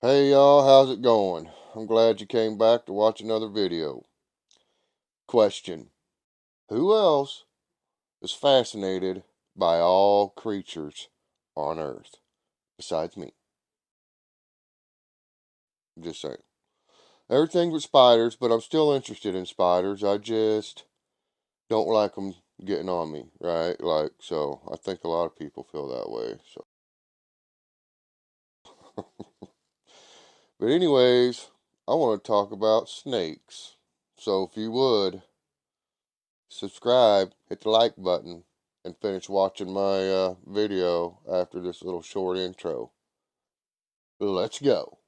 Hey y'all, how's it going? I'm glad you came back to watch another video. Question: who else is fascinated by all creatures on Earth besides me? I'm just saying. Everything but spiders, but I'm still interested in spiders. I just don't like them getting on me, right? So I think a lot of people feel that way. So, but anyways, I want to talk about snakes. So if you would, subscribe, hit the like button, and finish watching my video after this little short intro. Let's go.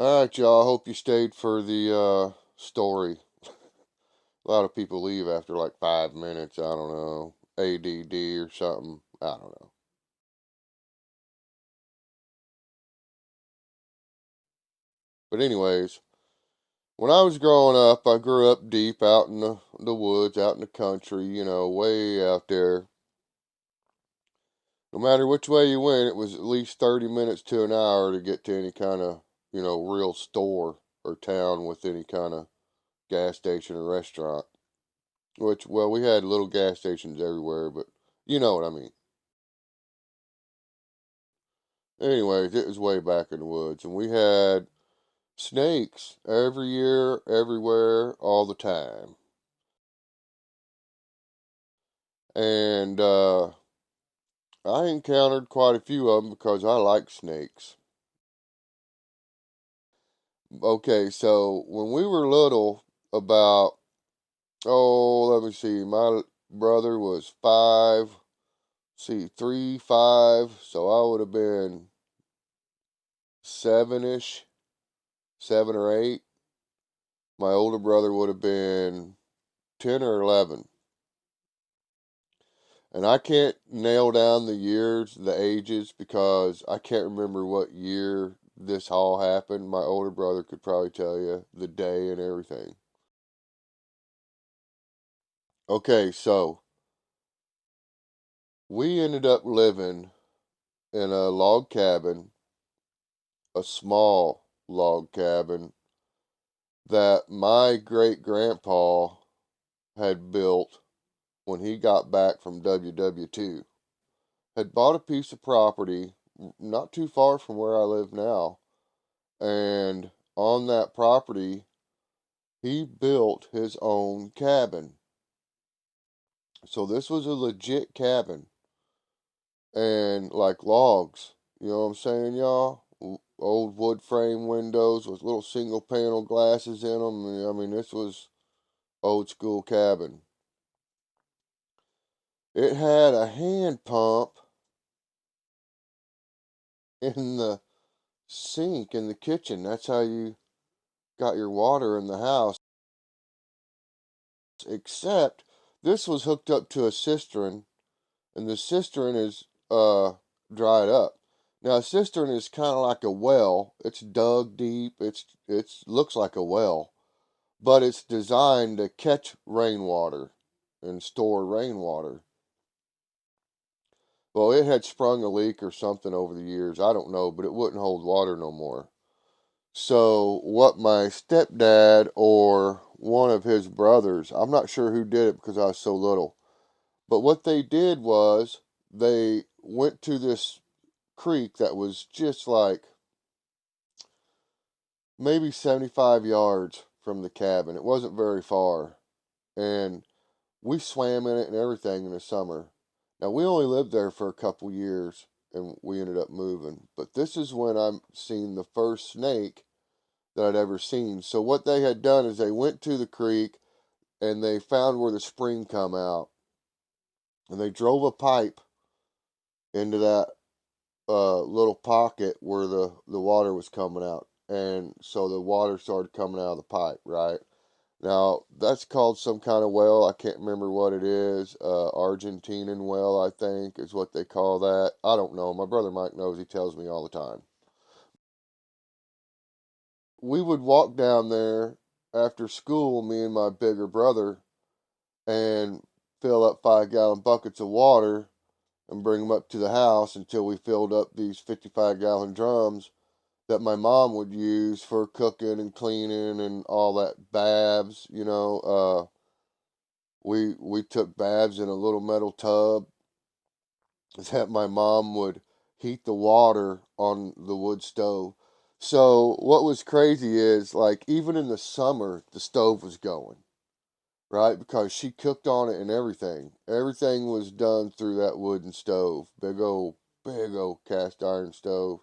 Alright, y'all. I hope you stayed for the story. A lot of people leave after like 5 minutes. I don't know. ADD or something. I don't know. But, anyways, when I was growing up, I grew up deep out in the woods, out in the country, way out there. No matter which way you went, it was at least 30 minutes to an hour to get to any kind of, real store or town with any kind of gas station or restaurant. Which, well, we had little gas stations everywhere, but you know what I mean. Anyways, it was way back in the woods, and we had snakes every year, everywhere, all the time. And I encountered quite a few of them because I like snakes. Okay, so when we were little, about, let me see, my brother was 5, see, 3, 5, so I would have been 7-ish, 7 or 8. My older brother would have been 10 or 11. And I can't nail down the years, the ages, because I can't remember what year this all happened. My older brother could probably tell you the day and everything. Okay, so we ended up living in a log cabin, a small log cabin that my great grandpa had built when he got back from WW2. Had bought a piece of property not too far from where I live now, and on that property he built his own cabin. So this was a legit cabin, and like logs, you know what I'm saying, y'all? Old wood frame windows with little single panel glasses in them. I mean, this was old school cabin. It had a hand pump in the sink in the kitchen. That's how you got your water in the house. Except this was hooked up to a cistern, and the cistern is dried up. Now a cistern is kind of like a well. It's dug deep. It's looks like a well, but it's designed to catch rainwater and store rainwater. Well, it had sprung a leak or something over the years. I don't know, but it wouldn't hold water no more. So what my stepdad or one of his brothers, I'm not sure who did it because I was so little, but what they did was they went to this creek that was just like maybe 75 yards from the cabin. It wasn't very far. And we swam in it and everything in the summer. Now, we only lived there for a couple years and we ended up moving. But this is when I seen the first snake that I'd ever seen. So what they had done is they went to the creek and they found where the spring come out. And they drove a pipe into that little pocket where the water was coming out. And so the water started coming out of the pipe, right? Now, that's called some kind of well. I can't remember what it is. Argentinian well, I think, is what they call that. I don't know. My brother Mike knows. He tells me all the time. we would walk down there after school, me and my bigger brother, and fill up 5 gallon buckets of water and bring them up to the house until we filled up these 55 gallon drums that my mom would use for cooking and cleaning and all that babs. We took babs in a little metal tub that my mom would heat the water on the wood stove. So what was crazy is, like, even in the summer the stove was going, right? Because she cooked on it and everything. Everything was done through that wooden stove. Big old cast iron stove.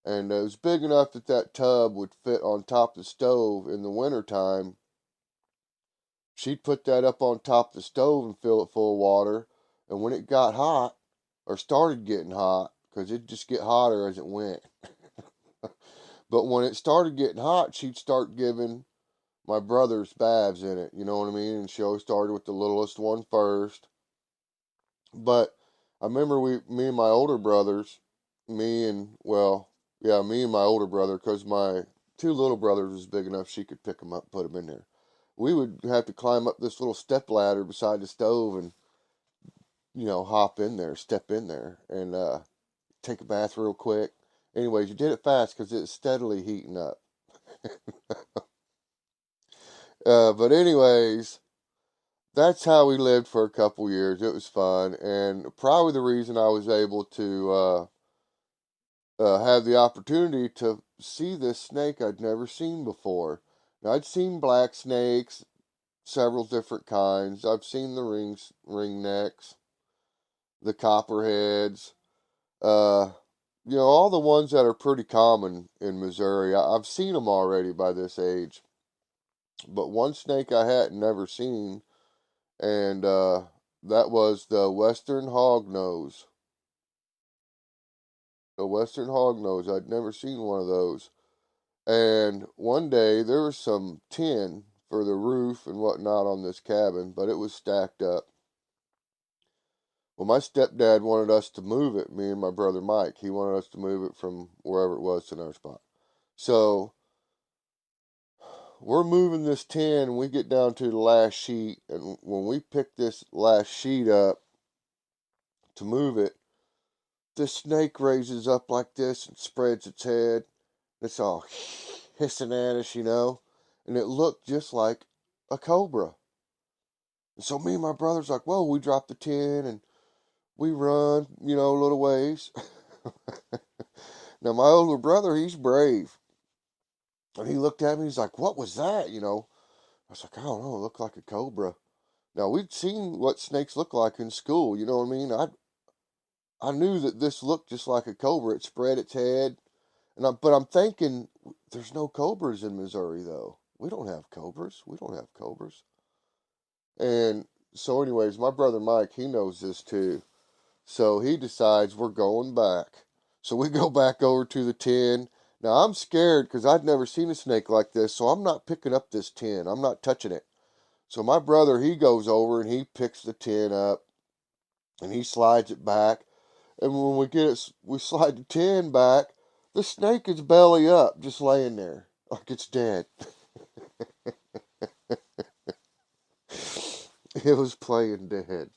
And it was big enough that that tub would fit on top of the stove in the wintertime. She'd put that up on top of the stove and fill it full of water. And when it got hot, or started getting hot, because it'd just get hotter as it went. But when it started getting hot, she'd start giving my brother's babs in it. You know what I mean? And she always started with the littlest one first. But I remember me and my older brothers, me and my older brother, because my two little brothers was big enough she could pick them up and put them in there. We would have to climb up this little step ladder beside the stove and, hop in there, step in there, and take a bath real quick. Anyways, you did it fast because it's steadily heating up. But anyways, that's how we lived for a couple years. It was fun, and probably the reason I was able to have the opportunity to see this snake I'd never seen before. Now, I'd seen black snakes, several different kinds. I've seen the ring necks, the copperheads, uh, all the ones that are pretty common in Missouri. I've seen them already by this age. But one snake I had never seen, and that was the western hognose. The western hognose. I'd never seen one of those. And one day there was some tin for the roof and whatnot on this cabin, but it was stacked up. Well, my stepdad wanted us to move it, me and my brother Mike. He wanted us to move it from wherever it was to another spot. So we're moving this tin, and we get down to the last sheet. And when we pick this last sheet up to move it, this snake raises up like this and spreads its head. It's all hissing at us. And it looked just like a cobra. And so me and my brother's like, whoa, we drop the tin and we run, a little ways. Now, my older brother, he's brave. And he looked at me, he's like, what was that? I was like, I don't know, it looked like a cobra. Now, we'd seen what snakes look like in school, you know what I mean? I knew that this looked just like a cobra. It spread its head. But I'm thinking, there's no cobras in Missouri, though. We don't have cobras. We don't have cobras. And so, anyways, my brother Mike, he knows this too. So he decides we're going back. So we go back over to the tin. Now I'm scared because I'd never seen a snake like this, so I'm not picking up this tin. I'm not touching it. So my brother, he goes over and he picks the tin up and he slides it back. And when we slide the tin back, the snake is belly up, just laying there like it's dead. It was playing dead.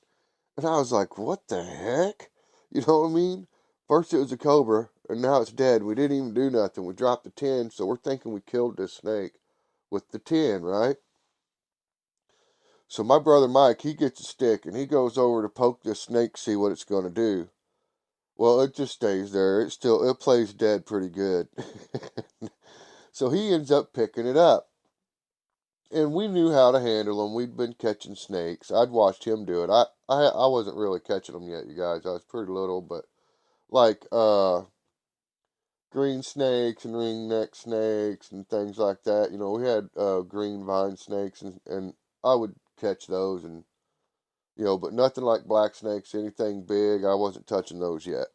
And I was like, what the heck? You know what I mean? First it was a cobra, and now it's dead. We didn't even do nothing. We dropped the tin, so we're thinking we killed this snake with the tin, right? So my brother Mike, he gets a stick, and he goes over to poke this snake, see what it's going to do. Well, it just stays there. It plays dead pretty good. So he ends up picking it up. And we knew how to handle them. We'd been catching snakes. I'd watched him do it. I wasn't really catching them yet, you guys. I was pretty little, but like green snakes and ringneck snakes and things like that. We had green vine snakes, and I would catch those, and but nothing like black snakes, anything big. I wasn't touching those yet.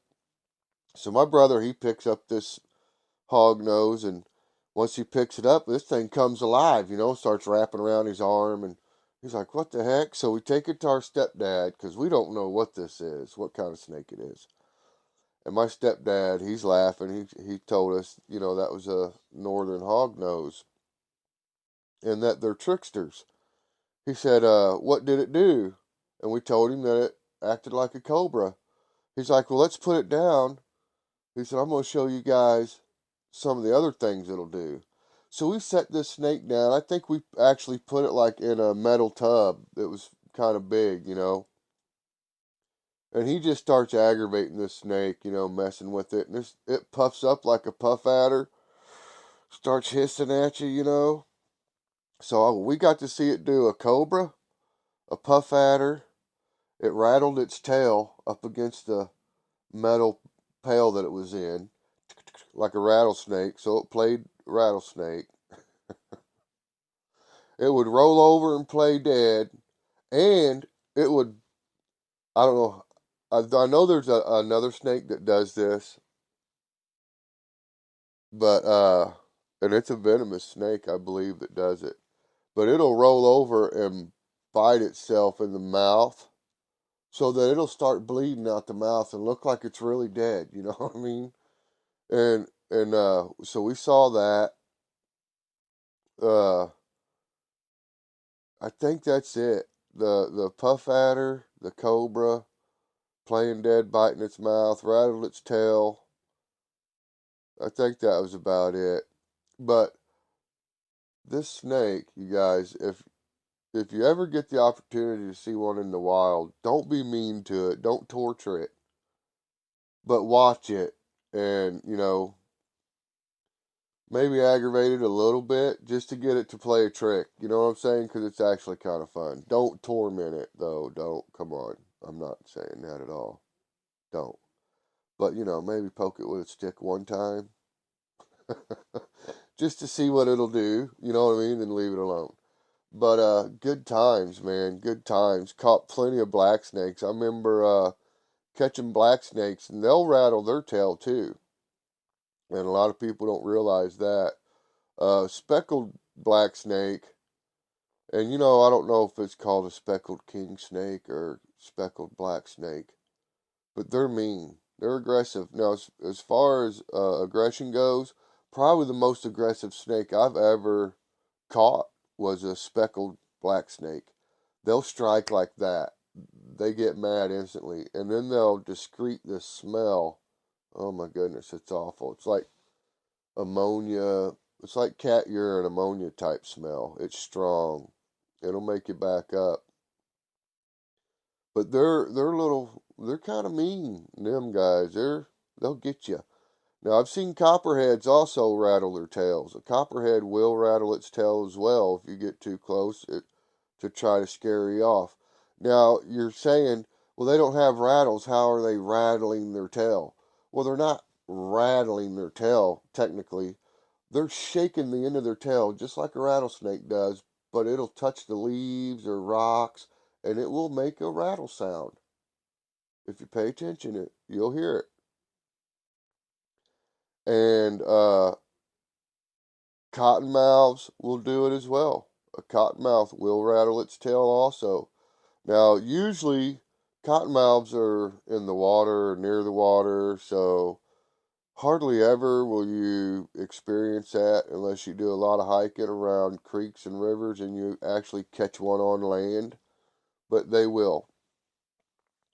So my brother, he picks up this hog nose, and once he picks it up, this thing comes alive, starts wrapping around his arm, and he's like, what the heck? So we take it to our stepdad, because we don't know what this is, what kind of snake it is. And my stepdad, he's laughing. He told us, that was a northern hognose and that they're tricksters. He said, what did it do? And we told him that it acted like a cobra. He's like, well, let's put it down. He said, I'm going to show you guys some of the other things it'll do. So we set this snake down. I think we actually put it like in a metal tub that was kind of big. And he just starts aggravating this snake, messing with it. And it puffs up like a puff adder, starts hissing at you. So we got to see it do a cobra, a puff adder. It rattled its tail up against the metal pail that it was in, like a rattlesnake. So it played rattlesnake. It would roll over and play dead, and it would, I don't know, I know there's another snake that does this, but, and it's a venomous snake, I believe, that does it. But it'll roll over and bite itself in the mouth so that it'll start bleeding out the mouth and look like it's really dead, you know what I mean? And so we saw that. Uh, I think that's it. The puff adder, the cobra, playing dead, biting its mouth, rattled its tail. I think that was about it. But this snake, you guys, if you ever get the opportunity to see one in the wild, don't be mean to it. Don't torture it. But watch it and, maybe aggravate it a little bit just to get it to play a trick. You know what I'm saying? Because it's actually kind of fun. Don't torment it, though. Don't. Come on. I'm not saying that at all. Don't. But, maybe poke it with a stick one time just to see what it'll do. You know what I mean? Then leave it alone. But good times, man. Good times. Caught plenty of black snakes. I remember catching black snakes, and they'll rattle their tail too. And a lot of people don't realize that. Speckled black snake, and I don't know if it's called a speckled king snake or speckled black snake, but they're mean. They're aggressive. Now, as far as aggression goes, probably the most aggressive snake I've ever caught was a speckled black snake. They'll strike like that. They get mad instantly, and then they'll discreet this smell. Oh my goodness, it's awful. It's like ammonia. It's like cat urine, ammonia type smell. It's strong. It'll make you back up. But they're kind of mean. Them guys, they'll get you. Now I've seen copperheads also rattle their tails. A copperhead will rattle its tail as well if you get too close to try to scare you off. Now you're saying, well, they don't have rattles. How are they rattling their tail? Well, they're not rattling their tail technically. They're shaking the end of their tail just like a rattlesnake does, but it'll touch the leaves or rocks and it will make a rattle sound. If you pay attention, you'll hear it. And cottonmouths will do it as well. A cottonmouth will rattle its tail also. Now, usually cottonmouths are in the water or near the water, so hardly ever will you experience that unless you do a lot of hiking around creeks and rivers and you actually catch one on land. But they will.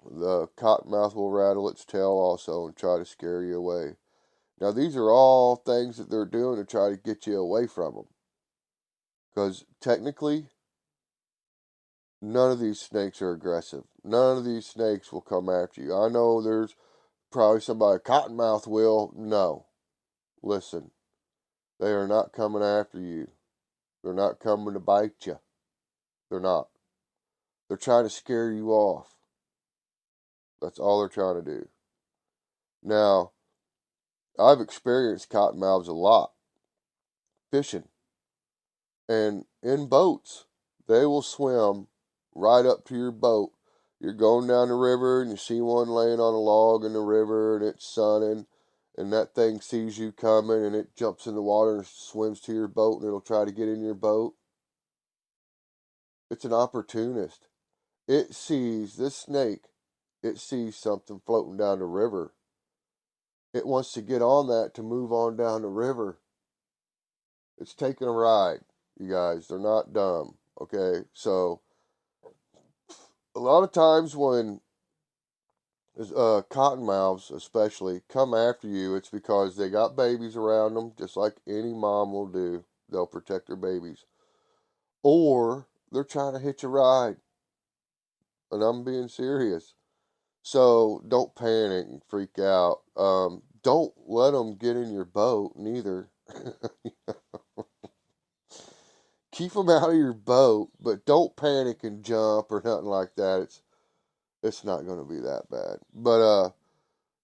The cottonmouth will rattle its tail also and try to scare you away. Now, these are all things that they're doing to try to get you away from them. Because technically, none of these snakes are aggressive. None of these snakes will come after you. I know there's probably somebody, cottonmouth will. No. Listen, they are not coming after you. They're not coming to bite you. They're not. They're trying to scare you off. That's all they're trying to do. Now, I've experienced cottonmouths a lot fishing and in boats. They will swim right up to your boat. You're going down the river and you see one laying on a log in the river and it's sunning and that thing sees you coming and it jumps in the water and swims to your boat and it'll try to get in your boat. It's an opportunist. It sees this snake. It sees something floating down the river it wants to get on that to move on down the river. It's taking a ride, you guys. They're not dumb, okay? So, a lot of times when cottonmouths, especially, come after you, it's because they got babies around them, just like any mom will do. They'll protect their babies. Or they're trying to hitch a ride. And I'm being serious. So don't panic and freak out. Don't let them get in your boat, neither. Keep them out of your boat, but don't panic and jump or nothing like that. It's not going to be that bad. But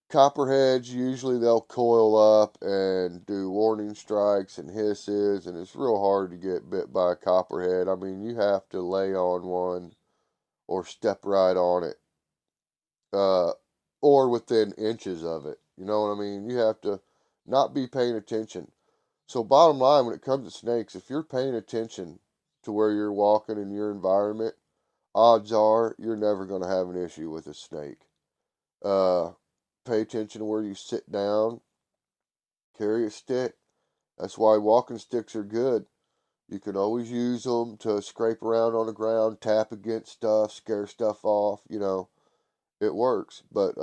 copperheads, usually they'll coil up and do warning strikes and hisses, and it's real hard to get bit by a copperhead. I mean, you have to lay on one or step right on it, uh, or within inches of it. You know what I mean? You have to not be paying attention. So, bottom line, when it comes to snakes, if you're paying attention to where you're walking in your environment, odds are you're never going to have an issue with a snake. Uh, Pay attention to where you sit down, carry a stick. That's why walking sticks are good. You can always use them to scrape around on the ground, tap against stuff, scare stuff off. It works. But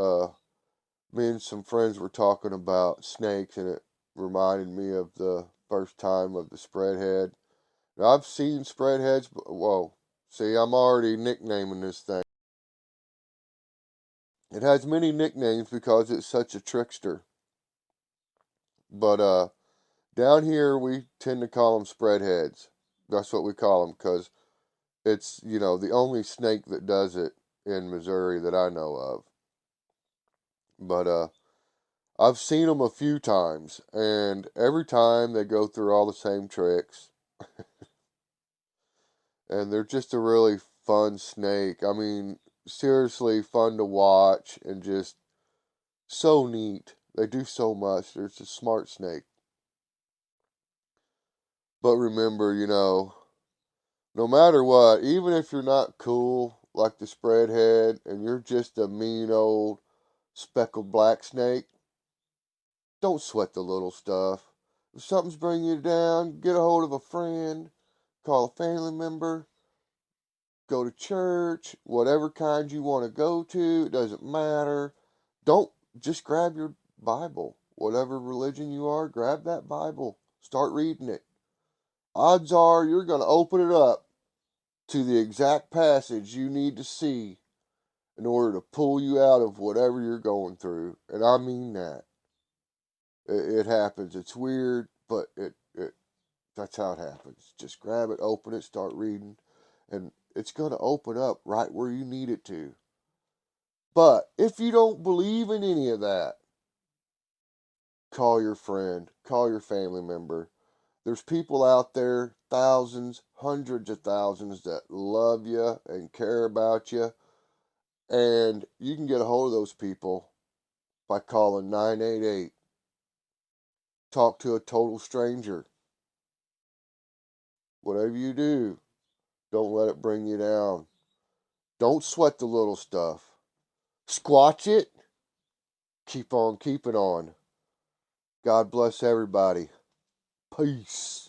me and some friends were talking about snakes, and it reminded me of the first time of the spread head. Now, I've seen spread heads, but whoa. See, I'm already nicknaming this thing. It has many nicknames because it's such a trickster. But down here, we tend to call them spread heads. That's what we call them because it's, the only snake that does it in Missouri that I know of. But I've seen them a few times, and every time they go through all the same tricks, and they're just a really fun snake. I mean, seriously fun to watch and just so neat. They do so much. They're just a smart snake. But remember, no matter what, even if you're not cool like the spread head and you're just a mean old speckled black snake, don't sweat the little stuff. If something's bringing you down, get a hold of a friend, call a family member, go to church, whatever kind you want to go to, it doesn't matter. Don't just grab your Bible. Whatever religion you are, grab that Bible. Start reading it. Odds are you're going to open it up to the exact passage you need to see in order to pull you out of whatever you're going through. And I mean that. It happens. It's weird, but that's how it happens. Just grab it, open it, start reading, and it's going to open up right where you need it to. But if you don't believe in any of that, call your friend, call your family member. There's people out there, thousands, hundreds of thousands, that love you and care about you. And you can get a hold of those people by calling 988. Talk to a total stranger. Whatever you do, don't let it bring you down. Don't sweat the little stuff. Squatch it. Keep on keeping on. God bless everybody. Peace.